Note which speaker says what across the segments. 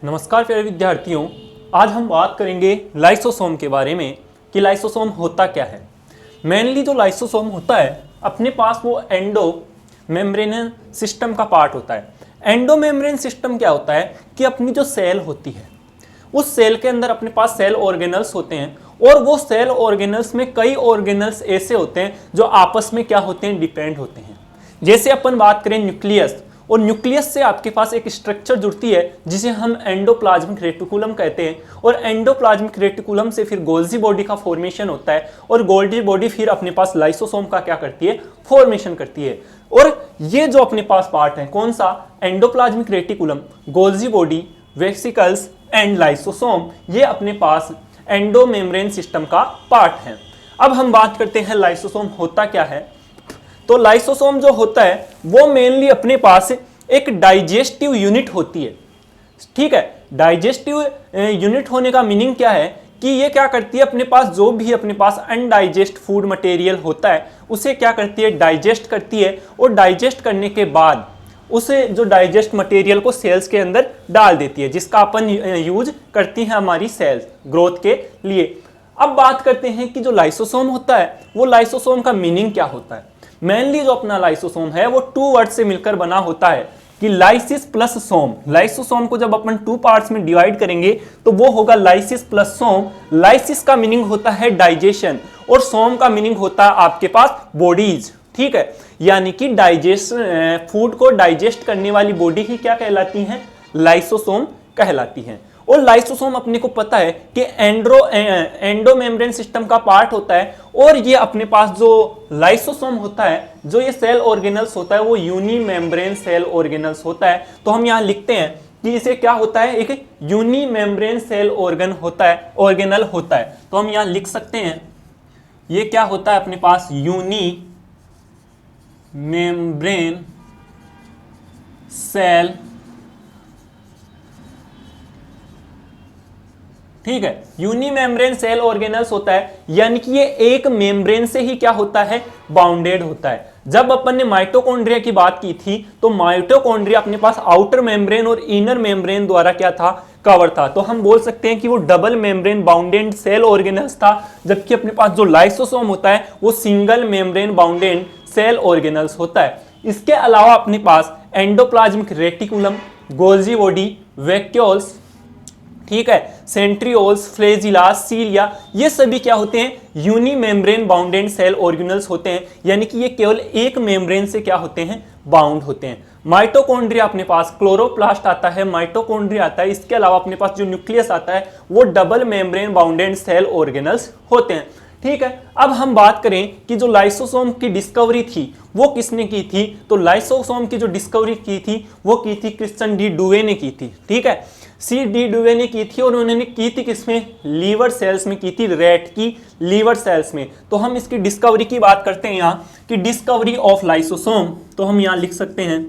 Speaker 1: नमस्कार प्यारे विद्यार्थियों, आज हम बात करेंगे लाइसोसोम के बारे में कि लाइसोसोम होता क्या है। मेनली जो लाइसोसोम होता है अपने पास वो एंडो मेम्ब्रेन सिस्टम का पार्ट होता है। एंडो मेम्ब्रेन सिस्टम क्या होता है कि अपनी जो सेल होती है उस सेल के अंदर अपने पास सेल ऑर्गेनल्स होते हैं और वो सेल ऑर्गेनल्स में कई ऑर्गेनल्स ऐसे होते हैं जो आपस में क्या होते हैं, डिपेंड होते हैं। जैसे अपन बात करें न्यूक्लियस, और न्यूक्लियस से आपके पास एक स्ट्रक्चर जुड़ती है जिसे हम एंडोप्लाज्मिक रेटिकुलम कहते हैं, और एंडोप्लाज्मिक रेटिकुलम से फिर गोल्जी बॉडी का फॉर्मेशन होता है, और गोल्जी बॉडी फिर अपने पास लाइसोसोम का क्या करती है, फॉर्मेशन करती है। और ये जो अपने पास पार्ट है कौन सा, endoplasmic reticulum, Golgi body, vesicles and lysosome, ये अपने पास एंडो मेम्ब्रेन सिस्टम का पार्ट है। अब हम बात करते हैं लाइसोसोम होता क्या है। तो लाइसोसोम जो होता है वो मेनली अपने पास एक डाइजेस्टिव यूनिट होती है। ठीक है, डाइजेस्टिव यूनिट होने का मीनिंग क्या है कि ये क्या करती है, अपने पास जो भी अपने पास अनडाइजेस्ट फूड मटेरियल होता है उसे क्या करती है, डाइजेस्ट करती है, और डाइजेस्ट करने के बाद उसे जो डाइजेस्ट मटेरियल को सेल्स के अंदर डाल देती है, जिसका अपन यूज करती हैं हमारी सेल्स ग्रोथ के लिए। अब बात करते हैं कि जो लाइसोसोम होता है वो लाइसोसोम का मीनिंग क्या होता है। मेनली जो अपना लाइसोसोम है वो टू वर्ड से मिलकर बना होता है कि लाइसिस प्लस सोम। लाइसोसोम को जब अपन टू पार्ट्स में डिवाइड करेंगे तो वो होगा लाइसिस प्लस सोम। लाइसिस का मीनिंग होता है डाइजेशन और सोम का मीनिंग होता है आपके पास बॉडीज। ठीक है, यानी कि डाइजेस्ट फूड को डाइजेस्ट करने वाली बॉडी ही क्या कहलाती है, लाइसोसोम कहलाती है। और लाइसोसोम अपने को पता है कि एंडो मेम्ब्रेन सिस्टम का पार्ट होता है, और ये अपने पास जो लाइसोसोम होता है, जो ये सेल ऑर्गेनल्स होता है वो यूनी मेम्ब्रेन सेल ऑर्गेनल्स होता है। तो हम यहाँ लिखते हैं कि इसे क्या होता है, एक यूनी मेम्ब्रेन सेल ऑर्गन होता है, ऑर्गेनल होता है। तो हम यहाँ लिख सकते हैं ये क्या होता है अपने पास, यूनी मेम्ब्रेन सेल। ठीक है, यूनी मेम्ब्रेन सेल ऑर्गेनल्स होता है, यानी कि ये एक मेम्ब्रेन से ही क्या होता है, बाउंडेड होता है। जब अपन ने माइटोकॉन्ड्रिया की बात की थी तो माइटोकॉन्ड्रिया अपने पास आउटर मेम्ब्रेन और इनर मेम्ब्रेन द्वारा क्या था, कवर था। तो हम बोल सकते हैं कि वो double membrane bounded cell organelles था, जबकि अपने पास जो लाइसोसोम होता है वो single membrane bounded cell organelles होता है। इसके अलावा अपने पास endoplasmic reticulum, Golgi body, vacuoles, ठीक है, सेंट्रियोल्स, फ्लैजिला, सीलिया, ये सभी क्या होते हैं, uni membrane bounded cell organelles होते हैं, यानी कि ये केवल एक मेम्ब्रेन से क्या होते हैं, बाउंड होते हैं। माइटोकॉन्ड्रिया अपने पास क्लोरोप्लास्ट आता है, माइटोकॉन्ड्रिया आता है, इसके अलावा अपने पास जो न्यूक्लियस आता है वो double membrane bounded cell organelles होते हैं। ठीक है, अब हम बात करें कि जो लाइसोसोम की डिस्कवरी थी वो किसने की थी। तो लाइसोसोम की जो डिस्कवरी की थी वो की थी क्रिश्चियन डी डुवे ने की थी। ठीक है, सी डी डुवे ने की थी, और उन्होंने की थी किसमें, लीवर सेल्स में की थी, रेट की लीवर सेल्स में। तो हम इसकी डिस्कवरी की बात करते हैं यहाँ कि डिस्कवरी ऑफ लाइसोसोम। तो हम यहाँ लिख सकते हैं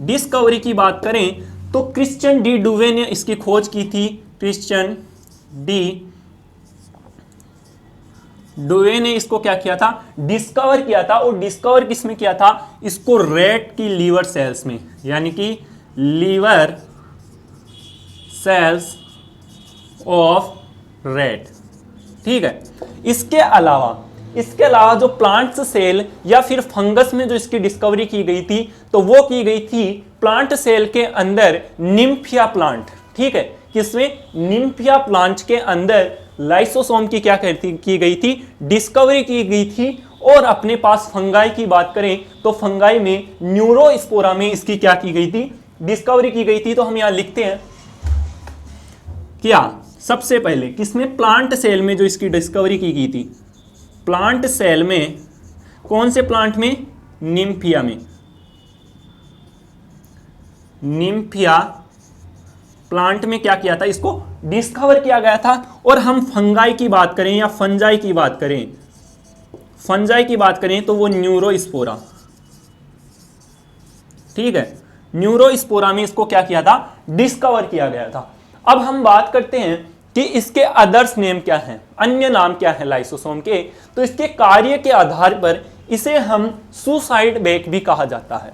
Speaker 1: डिस्कवरी की बात करें तो क्रिश्चियन डी डुवे ने इसकी खोज की थी। क्रिश्चियन डी डुवे ने इसको क्या किया था, डिस्कवर किया था। और डिस्कवर किसमें किया था, इसको रेट की लीवर सेल्स में, यानी कि लीवर सेल्स ऑफ रेट। ठीक है, इसके अलावा जो प्लांट्स सेल या फिर फंगस में जो इसकी डिस्कवरी की गई थी तो वो की गई थी प्लांट सेल के अंदर निम्फिया प्लांट। ठीक है, किसमें, निम्फिया प्लांट के अंदर लाइसोसोम की क्या की गई थी, डिस्कवरी की गई थी। और अपने पास फंगाई की बात करें तो फंगाई में न्यूरोस्पोरा में इसकी क्या की गई थी, डिस्कवरी की गई थी। तो हम यहां लिखते हैं क्या, सबसे पहले किसमें, प्लांट सेल में जो इसकी डिस्कवरी की गई थी, प्लांट सेल में, कौन से प्लांट में, निम्फिया में, निम्फिया प्लांट में क्या किया था, इसको डिस्कवर किया गया था। और हम फंगाई की बात करें या फंजाई की बात करें तो वो न्यूरोस्पोरा। ठीक है, न्यूरोस्पोरा में इसको क्या किया था, डिस्कवर किया गया था। अब हम बात करते हैं कि इसके अदर्स नेम क्या हैं, अन्य नाम क्या है लाइसोसोम के। तो इसके कार्य के आधार पर इसे हम सुसाइड बैग भी कहा जाता है।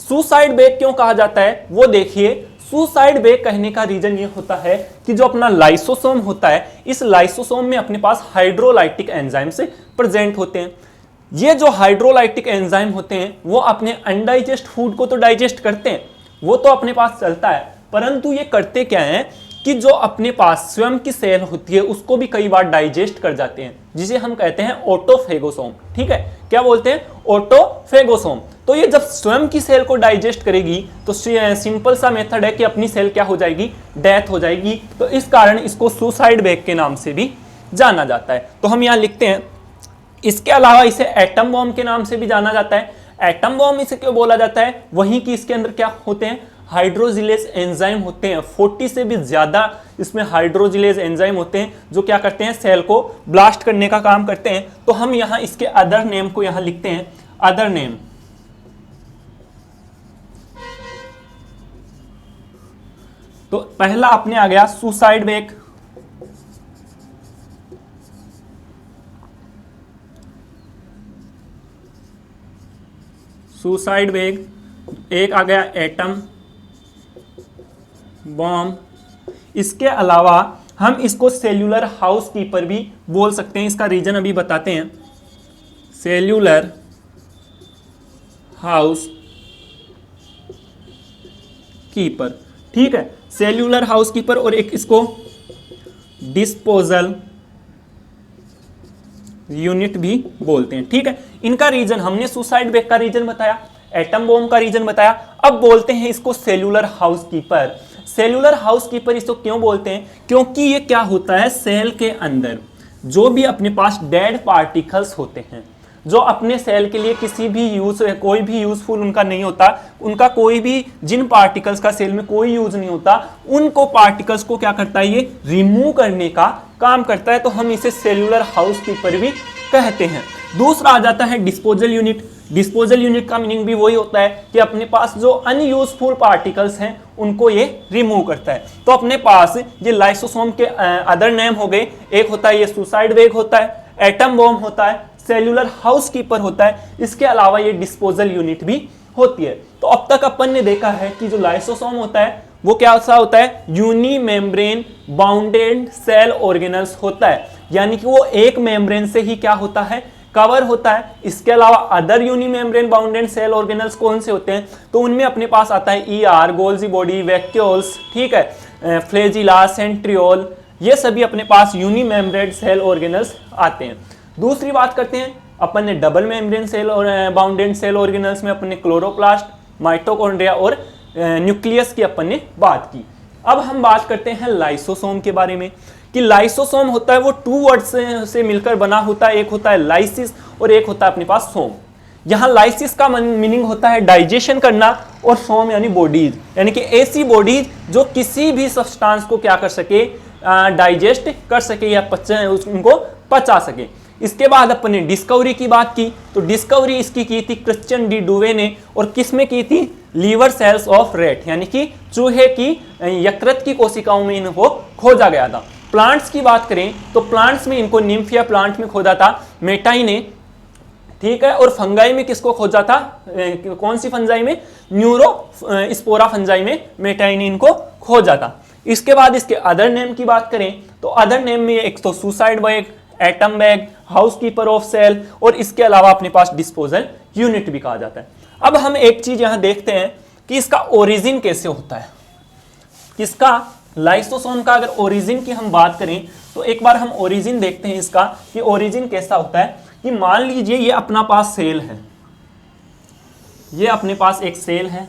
Speaker 1: सुसाइड बेग क्यों कहा जाता है वो देखिए। सुसाइड बेग कहने का रीजन ये होता है कि जो अपना लाइसोसोम होता है, इस लाइसोसोम में अपने पास हाइड्रोलाइटिक एंजाइम्स प्रेजेंट होते हैं। ये जो हाइड्रोलाइटिक एंजाइम होते हैं वो अपने अनडाइजेस्ट फूड को तो डाइजेस्ट करते हैं, वो तो अपने पास चलता है, परंतु ये करते क्या हैं कि जो अपने पास स्वयं की सेल होती है उसको भी कई बार डाइजेस्ट कर जाते हैं, जिसे हम कहते हैं ऑटोफेगोसोम। ठीक है, क्या बोलते हैं? ऑटोफेगोसोम। तो ये जब स्वयं की सेल को डाइजेस्ट करेगी तो सिंपल सा मेथड है कि अपनी सेल क्या हो जाएगी? डेथ हो जाएगी। तो इस कारण इसको सुसाइड बेग के नाम से भी जाना जाता है। तो हम यहाँ लिखते हैं। इसके अलावा इसे एटम बॉम्ब के नाम से भी जाना जाता है। एटम बॉम्ब इसे क्यों बोला जाता है? वहीं कि इसके अंदर क्या होते हैं? हाइड्रोजिलेज एंजाइम होते हैं। 40 से भी ज्यादा इसमें हाइड्रोजिलेज एंजाइम होते हैं जो क्या करते हैं? सेल को ब्लास्ट करने का काम करते हैं। तो हम यहां इसके अदर नेम को यहां लिखते हैं, अदर नेम। तो पहला अपने आ गया सुसाइड बेग, सुसाइड बेग। एक आ गया एटम बॉम्ब। इसके अलावा हम इसको सेल्यूलर हाउस कीपर भी बोल सकते हैं। इसका रीजन अभी बताते हैं। सेल्यूलर हाउस कीपर, ठीक है, सेल्यूलर हाउस कीपर। और एक इसको डिस्पोजल यूनिट भी बोलते हैं। ठीक है, इनका रीजन हमने सुसाइड बेग का रीजन बताया, एटम बॉम्ब का रीजन बताया। अब बोलते हैं इसको cellular house keeper. Cellular house keeper इसको क्यों बोलते हैं? क्योंकि ये क्या होता है? सेल के अंदर जो भी अपने पास डेड पार्टिकल्स होते हैं, जो अपने सेल के लिए किसी भी कोई भी यूजफुल उनका नहीं होता, उनका कोई भी जिन पार्टिकल्स का सेल में कोई यूज नहीं होता, उनको पार्टिकल्स को क्या करता है? ये रिमूव करने का काम करता है। तो हम इसे सेल्यूलर हाउस कीपर भी कहते हैं। दूसरा आ जाता है डिस्पोजल यूनिट। डिस्पोजल यूनिट का मीनिंग भी वही होता है कि अपने पास जो अनयूजफुल पार्टिकल्स हैं उनको ये रिमूव करता है। तो अपने पास ये लाइसोसोम के अदर नेम हो गए। एक होता है ये सुसाइड बेग होता है, एटम बॉम्ब होता है, सेल्यूलर हाउस कीपर होता है। इसके अलावा ये डिस्पोजल यूनिट भी होती है। तो अब तक अपन ने देखा है कि जो लाइसोसोम होता है वो क्या सा होता है? Uni membrane bounded cell organelles होता है, यानी कि वो एक मेम्ब्रेन से ही क्या होता है? कवर होता है। इसके अलावा other uni membrane bounded cell organelles कौन से होते हैं? तो उनमें अपने पास आता है ईआर, गोल्जी बॉडी, वैक्यूल्स, ठीक है, फ्लैजिला, सेंट्रियोल, ये सभी अपने पास यूनी मेम्ब्रेन सेल ऑर्गेनल्स आते हैं। दूसरी बात करते हैं, अपन ने डबल मेम्ब्रेन सेल और बाउंडेड सेल ऑर्गेनल्स में अपने क्लोरोप्लास्ट, माइटोकॉन्ड्रिया और न्यूक्लियस की अपन ने बात की। अब हम बात करते हैं लाइसोसोम के बारे में कि लाइसोसोम होता है वो 2 वर्ड्स से मिलकर बना होता है। एक होता है लाइसिस और एक होता है अपने पास सोम। यहाँ लाइसिस का मीनिंग होता है डाइजेशन करना और सोम यानी बॉडीज, यानी कि ऐसी बॉडीज जो किसी भी सब्सटेंस को क्या कर सके? डाइजेस्ट कर सके या उनको पचा सके। इसके बाद अपन ने डिस्कवरी की बात की। तो डिस्कवरी इसकी की थी क्रिश्चियन डी डुवे ने, और किस में की थी? लीवर सेल्स ऑफ रेट, यानी कि चूहे की यकृत की कोशिकाओं में इनको खोजा गया था। प्लांट्स की बात करें तो प्लांट्स में इनको निम्फिया प्लांट में खोजा था मेटाई ने, ठीक है। और फंगाई में किसको खोजा था? कौन सी फंजाई में? न्यूरो स्पोरा फंजाई में मेटाई ने इनको खोजा था। इसके बाद इसके अदर नेम की बात करें तो अदर नेम में एक तो suicide bag, atom bag, house keeper of cell, और इसके अलावा अपने पास डिस्पोजल यूनिट भी कहा जाता है। अब हम एक चीज यहां देखते हैं कि इसका ओरिजिन कैसे होता है। किसका? लाइसोसोम का। अगर ओरिजिन की हम बात करें तो एक बार हम ओरिजिन देखते हैं इसका कि ओरिजिन कैसा होता है। कि मान लीजिए ये अपना पास सेल है, ये अपने पास एक सेल है,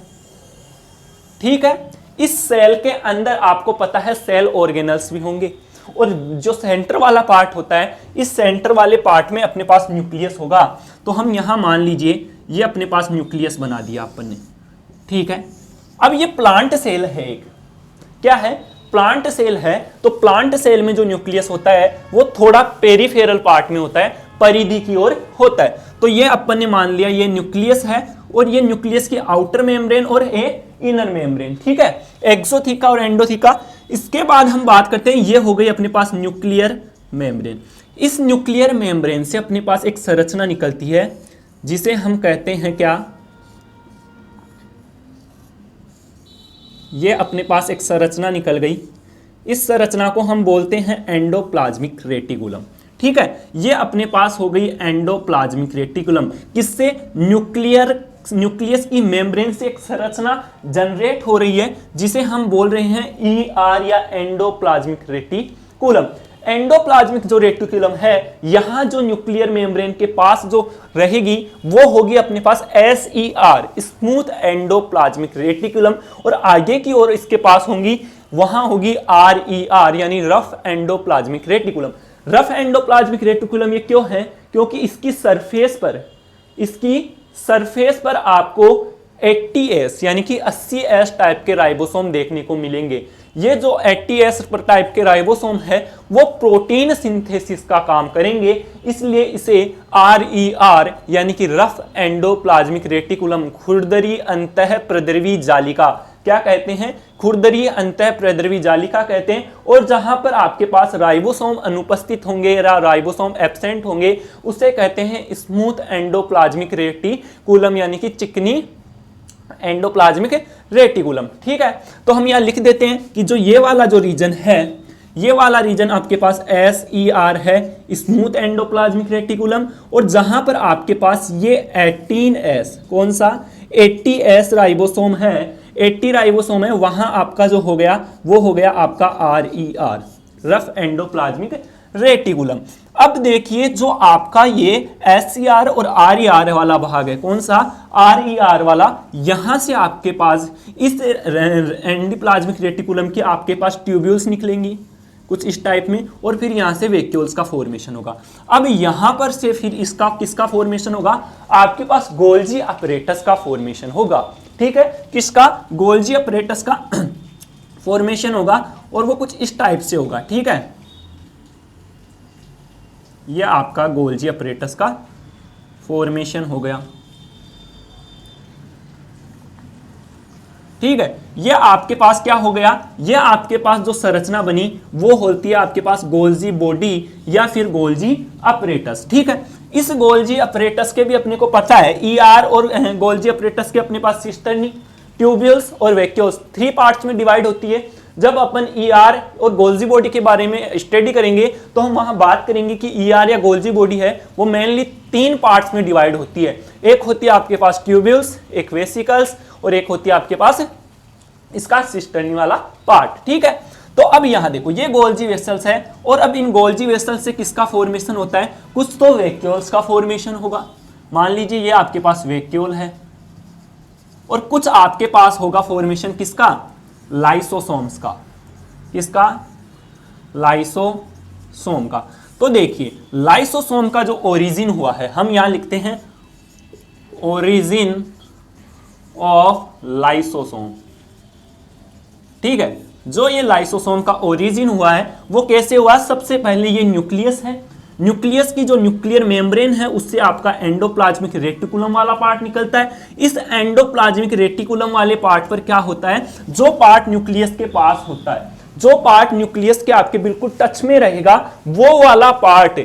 Speaker 1: ठीक है। इस सेल के अंदर आपको पता है सेल ऑर्गेनल्स भी होंगे, और जो सेंटर वाला पार्ट होता है, इस सेंटर वाले पार्ट में अपने पास न्यूक्लियस होगा। तो हम यहां मान लीजिए ये अपने पास न्यूक्लियस बना दिया अपन ने, ठीक है। अब ये प्लांट सेल है, एक क्या है? प्लांट सेल है। तो प्लांट सेल में जो न्यूक्लियस होता है वो थोड़ा पेरिफेरल पार्ट में होता है, परिधि की ओर होता है। तो ये अपन ने मान लिया ये न्यूक्लियस है, और ये न्यूक्लियस की आउटर मेम्ब्रेन और इनर मेम्ब्रेन, ठीक है, एक्सोथीका और एंडोथीका। इसके बाद हम बात करते हैं, ये हो गई अपने पास न्यूक्लियर मेम्ब्रेन। इस न्यूक्लियर मेम्ब्रेन से अपने पास एक संरचना निकलती है जिसे हम कहते हैं क्या? ये अपने पास एक संरचना निकल गई। इस संरचना को हम बोलते हैं एंडोप्लाज्मिक रेटिकुलम। ठीक है, ये अपने पास हो गई एंडोप्लाज्मिक रेटिकुलम। किससे? न्यूक्लियस की मेम्ब्रेन से एक संरचना जनरेट हो रही है जिसे हम बोल रहे हैं ER या एंडोप्लाज्मिक रेटिकुलम। एंडोप्लाज्मिक जो रेटिकुलम है, यहां जो न्यूक्लियर मेम्ब्रेन के पास जो रहेगी वो होगी अपने पास SER, स्मूथ एंडोप्लाज्मिक रेटिकुलम, और आगे की ओर इसके पास होंगी वहां होगी RER यानी rough endoplasmic reticulum. Rough endoplasmic reticulum ये क्यों है? क्योंकि इसकी सरफेस पर आपको 80S यानी कि 80S टाइप के राइबोसोम देखने को मिलेंगे। ये जो 80S टाइप के राइबोसोम है वो प्रोटीन सिंथेसिस का काम करेंगे, इसलिए इसे RER यानी कि रफ एंडोप्लाज्मिक रेटिकुलम, खुरदरी अंतः प्रद्रवी जालिका क्या कहते हैं? खुरदरी अंतः प्रद्रवी जालिका कहते हैं। और जहां पर आपके पास राइबोसोम अनुपस्थित होंगे या राइबोसोम एब्सेंट होंगे उसे कहते हैं स्मूथ एंडोप्लाज्मिक रेटिकुलम यानी कि चिकनी एंडोप्लाज्मिक रेटिकुलम। ठीक है, तो हम यहां लिख देते हैं कि जो ये वाला जो रीजन है, ये वाला रीजन आपके पास SER है, स्मूथ एंडोप्लाज्मिक रेटिकुलम, और जहां पर आपके पास ये 18S, कौन सा? 80S राइबोसोम है, 80 राइबोसोम है, वहां आपका जो हो गया वो हो गया आपका RER, रफ एंडोप्लाज्मिक रेटिकुलम। अब देखिए जो आपका ये SER और RER वाला भाग है, कौन सा? RER वाला, यहां से आपके पास इस एंडोप्लाज्मिक रेटिकुलम की आपके पास ट्यूब्यूल्स निकलेंगी कुछ इस टाइप में, और फिर यहां से वैक्यूल्स का फॉर्मेशन होगा। अब यहां पर से फिर इसका किसका फॉर्मेशन होगा? आपके पास गोल्जी अपरेटस का फॉर्मेशन होगा। ठीक है, किसका? गोल्जी अपरेटस का फॉर्मेशन होगा, और वो कुछ इस टाइप से होगा। ठीक है, यह आपका गोल्जी अपरेटस का फॉर्मेशन हो गया। ठीक है, ये आपके पास क्या हो गया? ये आपके पास जो संरचना बनी वो होती है आपके पास गोल्जी बॉडी या फिर गोल्जी अपरेटस। ठीक है, इस गोल्जी अपरेटस के भी अपने को पता है, ER और गोल्जी अपरेटस के अपने पास सिस्टर्नी, ट्यूब्यूल्स और वैक्यूल्स 3 पार्ट्स में डिवाइड होती है। जब अपन ER और गोल्जी बॉडी के बारे में स्टडी करेंगे तो हम वहां बात करेंगे कि ER या गोल्जी बॉडी है वो मेनली 3 पार्ट्स में डिवाइड होती है। एक होती है आपके पास ट्यूब्यूल्स, एक वेसिकल्स, और एक होती है आपके पास इसका सिस्टर्नी वाला पार्ट। ठीक है, तो अब यहां देखो ये गोल्जी वेसल्स है, और अब इन गोल्जी वेसल्स से किसका फॉर्मेशन होता है? कुछ तो वैक्यूल्स का फॉर्मेशन होगा। मान लीजिए ये आपके पास वैक्यूल है, और कुछ आपके पास होगा फॉर्मेशन किसका? लाइसोसोम्स का। किसका? लाइसोसोम का। तो देखिए लाइसोसोम का जो ओरिजिन हुआ है, हम यहां लिखते हैं ओरिजिन ऑफ लाइसोसोम। ठीक है, जो ये लाइसोसोम का ओरिजिन हुआ है वो कैसे हुआ? सबसे पहले ये न्यूक्लियस है, न्यूक्लियस की जो न्यूक्लियर मेम्ब्रेन है उससे आपका एंडोप्लाज्मिक रेटिकुलम वाला पार्ट निकलता है। इस एंडोप्लाज्मिक रेटिकुलम वाले पार्ट पर क्या होता है? जो पार्ट न्यूक्लियस के पास होता है, जो पार्ट न्यूक्लियस के आपके बिल्कुल टच में रहेगा, वो वाला पार्ट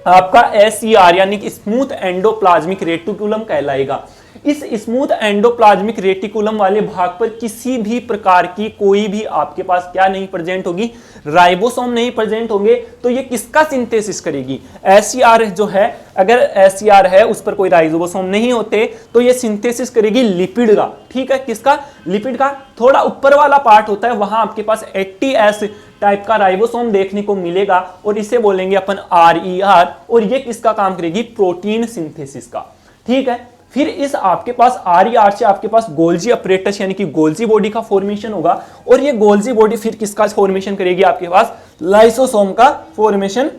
Speaker 1: आपका SER यानी कि स्मूथ एंडोप्लाज्मिक रेटिकुलम कहलाएगा। इस स्मूथ एंडोप्लाज्मिक रेटिकुलम वाले भाग पर किसी भी प्रकार की कोई भी आपके पास क्या नहीं प्रेजेंट होगी? राइबोसोम नहीं प्रेजेंट होंगे। तो ये किसका सिंथेसिस करेगी? SER जो है, अगर SER है उस पर कोई राइबोसोम नहीं होते तो ये सिंथेसिस करेगी लिपिड का। ठीक है, किसका? लिपिड का। थोड़ा ऊपर वाला पार्ट होता है, वहां आपके पास 80S टाइप का राइबोसोम देखने को मिलेगा, और इसे बोलेंगे अपन RER, और ये किसका काम करेगी? प्रोटीन सिंथेसिस का। ठीक है, फिर इस आपके पास RER से आपके पास गोल्जी अपरेटस यानी कि गोल्जी बॉडी का फॉर्मेशन होगा, और ये गोल्जी बॉडी फिर किसका फॉर्मेशन करेगी? आपके पास लाइसोसोम का फॉर्मेशन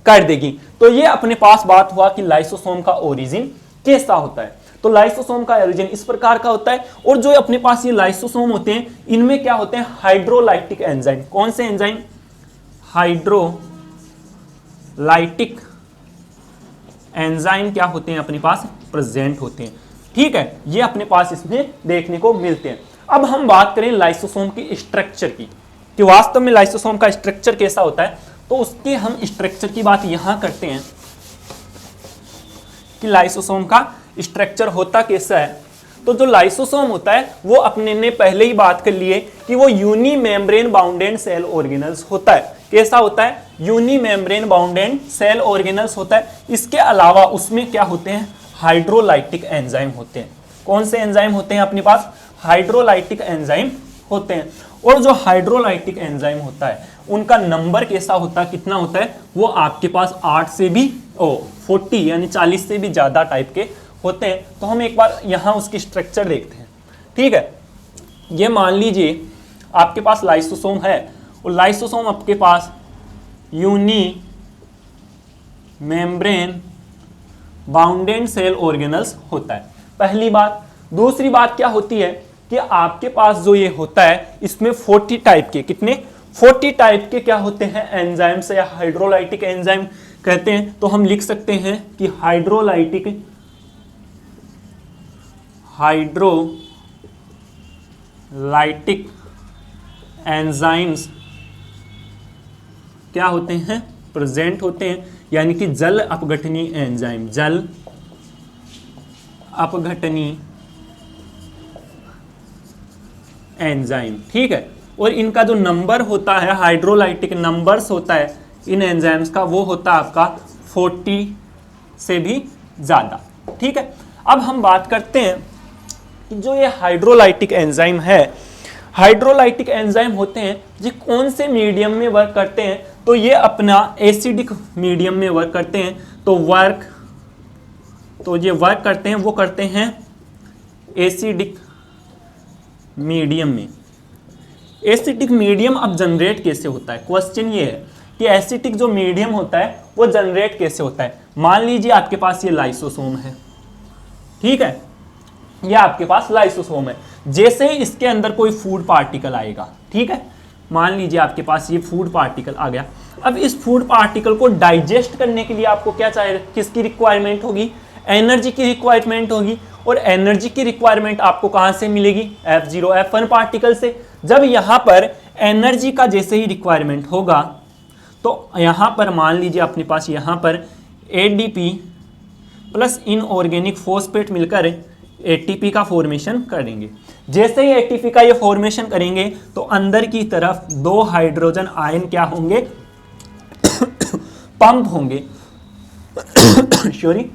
Speaker 1: कर देगी। तो ये अपने पास बात हुआ कि लाइसोसोम का ओरिजिन कैसा होता है। तो लाइसोसोम का ओरिजिन इस प्रकार का होता है, और जो अपने पास ये लाइसोसोम होते हैं इनमें क्या होते हैं? Hydrolytic enzyme. कौन से एंजाइम? हाइड्रोलाइटिक एंजाइम क्या होते हैं? अपने पास प्रेजेंट होते हैं। ठीक है, ये अपने पास इसमें देखने को मिलते हैं। अब हम बात करें लाइसोसोम की स्ट्रक्चर की, कि वास्तव में लाइसोसोम का स्ट्रक्चर कैसा होता है। तो उसके हम स्ट्रक्चर की बात यहां करते हैं कि लाइसोसोम का स्ट्रक्चर होता कैसा है। तो जो लाइसोसोम होता है वो अपने ने पहले ही बात कर ली है कि वो uni membrane bounded cell organelles होता है। कैसा होता है? Uni membrane bounded cell organelles होता है। इसके अलावा उसमें क्या होते हैं? हाइड्रोलाइटिक एंजाइम होते हैं। कौन से एंजाइम होते हैं अपने पास? हाइड्रोलाइटिक एंजाइम होते हैं। और जो हाइड्रोलाइटिक एंजाइम होता है उनका नंबर कैसा होता है, कितना होता है? वो आपके पास 8 से भी 40 यानी 40 से भी ज्यादा टाइप के होते हैं। तो हम एक बार यहां उसकी स्ट्रक्चर देखते हैं। ठीक है, ये मान लीजिए आपके पास लाइसोसोम है और लाइसोसोम आपके पास uni membrane bounded cell organelles होता है, पहली बात। दूसरी बात क्या होती है कि आपके पास जो ये होता है इसमें 40 टाइप के, कितने? 40 टाइप के क्या होते हैं? एंजाइम्स या हाइड्रोलाइटिक एंजाइम कहते हैं। तो हम लिख सकते हैं कि हाइड्रोलाइटिक एंजाइम्स क्या होते हैं? प्रेजेंट होते हैं, यानी कि जल अपघटनी एंजाइम, जल अपघटनी एंजाइम। ठीक है, और इनका जो नंबर होता है, हाइड्रोलाइटिक नंबर्स होता है इन एंजाइम्स का, वो होता है आपका 40 से भी ज्यादा। ठीक है, अब हम बात करते हैं कि जो ये हाइड्रोलाइटिक एंजाइम है, हाइड्रोलाइटिक एंजाइम होते हैं ये कौन से मीडियम में वर्क करते हैं? तो ये अपना एसिडिक मीडियम में वर्क करते हैं। तो ये वर्क करते हैं, वो करते हैं एसिडिक मीडियम में। एसिडिक मीडियम अब जनरेट कैसे होता है? क्वेश्चन ये है कि एसिडिक जो मीडियम होता है वो जनरेट कैसे होता है। मान लीजिए आपके पास ये लाइसोसोम है, ठीक है, ये आपके पास लाइसोसोम है। जैसे ही इसके अंदर कोई फूड पार्टिकल आएगा, ठीक है, मान लीजिए आपके पास ये फूड पार्टिकल आ गया। अब इस फूड पार्टिकल को डाइजेस्ट करने के लिए आपको क्या चाहिए? किसकी रिक्वायरमेंट होगी? एनर्जी की रिक्वायरमेंट होगी। और एनर्जी की रिक्वायरमेंट आपको कहां से मिलेगी? F0 F1 पार्टिकल से। जब यहां पर एनर्जी का जैसे ही रिक्वायरमेंट होगा तो यहां पर मान लीजिए अपने पास यहां पर ADP प्लस इनऑर्गेनिक फॉस्फेट मिलकर ATP का फॉर्मेशन करेंगे। जैसे ही ATP का ये फॉर्मेशन करेंगे तो अंदर की तरफ 2 हाइड्रोजन आयन क्या होंगे? पंप होंगे। सॉरी,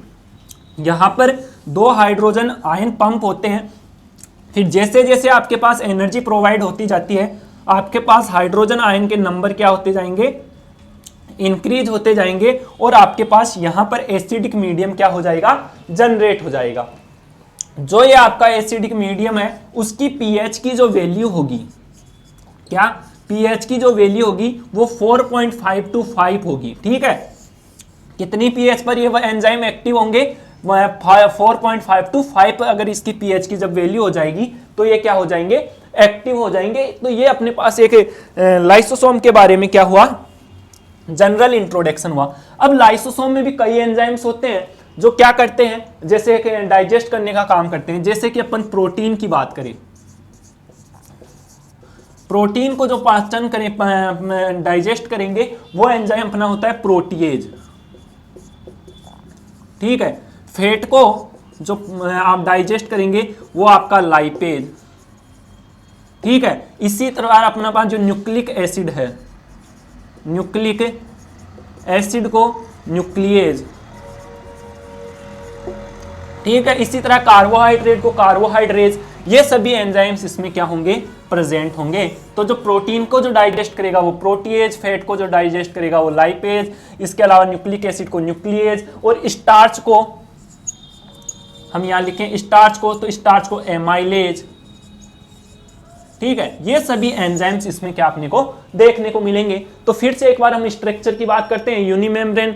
Speaker 1: यहां पर 2 हाइड्रोजन आयन पंप होते हैं। फिर जैसे जैसे आपके पास एनर्जी प्रोवाइड होती जाती है, आपके पास हाइड्रोजन आयन के नंबर क्या होते जाएंगे? इंक्रीज होते जाएंगे। और आपके पास यहां पर एसिडिक मीडियम क्या हो जाएगा? जनरेट हो जाएगा। जो ये आपका एसिडिक मीडियम है उसकी पीएच की जो वैल्यू होगी, क्या पीएच की जो वैल्यू होगी वो 4.5 to 5 होगी। ठीक है, कितनी पीएच पर ये एंजाइम एक्टिव होंगे? 4.5 to 5 अगर इसकी पीएच की जब वैल्यू हो जाएगी तो ये क्या हो जाएंगे? एक्टिव हो जाएंगे। तो ये अपने पास एक लाइसोसोम के बारे में क्या हुआ? जनरल इंट्रोडक्शन हुआ। अब लाइसोसोम में भी कई एंजाइम्स होते हैं जो क्या करते हैं, जैसे कि डाइजेस्ट करने का काम करते हैं। जैसे कि अपन प्रोटीन की बात करें, प्रोटीन को जो पाचन करें, डाइजेस्ट करेंगे, वो एंजाइम अपना होता है प्रोटीएज। ठीक है, फैट को जो आप डाइजेस्ट करेंगे वो आपका लाइपेज। ठीक है, इसी तरह अपना पास जो न्यूक्लिक एसिड है, न्यूक्लिक एसिड को न्यूक्लिएज। ठीक है, इसी तरह कार्बोहाइड्रेट को कार्बोहाइड्रेज। ये सभी एंजाइम्स इसमें क्या होंगे? प्रेजेंट होंगे। तो जो प्रोटीन को जो डाइजेस्ट करेगा वो प्रोटीएज, फैट को जो डाइजेस्ट करेगा वो लाइपेज, इसके अलावा न्यूक्लिक एसिड को न्यूक्लिएज, और स्टार्च को हम यहां लिखें स्टार्च को, तो स्टार्च को एमाइलेज। ठीक है, ये सभी एंजाइम्स इसमें क्या अपने को देखने को मिलेंगे। तो फिर से एक बार हम स्ट्रक्चर की बात करते हैं। यूनिमेम्ब्रेन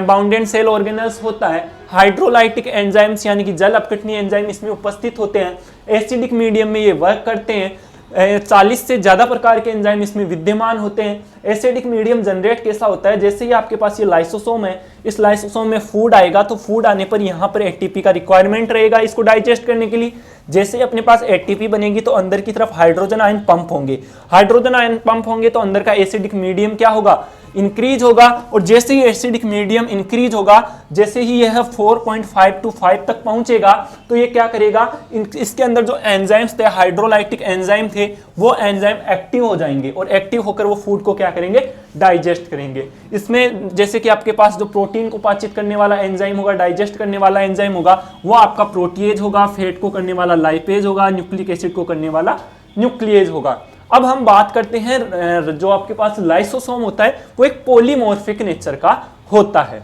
Speaker 1: बाउंडेड सेल ऑर्गेनल्स होता है। हाइड्रोलाइटिक एंजाइम्स यानी कि जल अपघटनीय एंजाइम इसमें उपस्थित होते हैं। एसिडिक मीडियम में ये वर्क करते हैं। 40 से ज्यादा प्रकार के एंजाइम इसमें विद्यमान होते हैं। एसिडिक मीडियम जनरेट कैसा होता है, जैसे ही आपके पास ये लाइसोसोम है, इस लाइसोसोम में फूड आएगा तो फूड आने पर यहाँ पर एटीपी का रिक्वायरमेंट रहेगा इसको डाइजेस्ट करने के लिए। जैसे ही अपने पास एटीपी बनेगी तो अंदर की तरफ हाइड्रोजन आयन पंप होंगे, हाइड्रोजन आयन पंप होंगे तो अंदर का एसिडिक मीडियम क्या होगा, इंक्रीज होगा। और जैसे ही एसिडिक मीडियम इंक्रीज होगा, जैसे ही यह 4.5 to 5 तक पहुंचेगा तो ये क्या करेगा, इसके अंदर जो एंजाइम्स थे, हाइड्रोलाइटिक एंजाइम थे, वो एंजाइम एक्टिव हो जाएंगे और एक्टिव होकर वो फूड को क्या करेंगे, डाइजेस्ट करेंगे। इसमें जैसे कि आपके पास जो प्रोटीन को पाचित करने वाला एंजाइम होगा, डाइजेस्ट करने वाला एंजाइम होगा, वो आपका प्रोटीएज होगा, फैट को करने वाला लाइपेज होगा, न्यूक्लिक एसिड को करने वाला न्यूक्लिएज होगा। अब हम बात करते हैं जो आपके पास लाइसोसोम होता है वो एक पॉलीमॉर्फिक नेचर का होता है।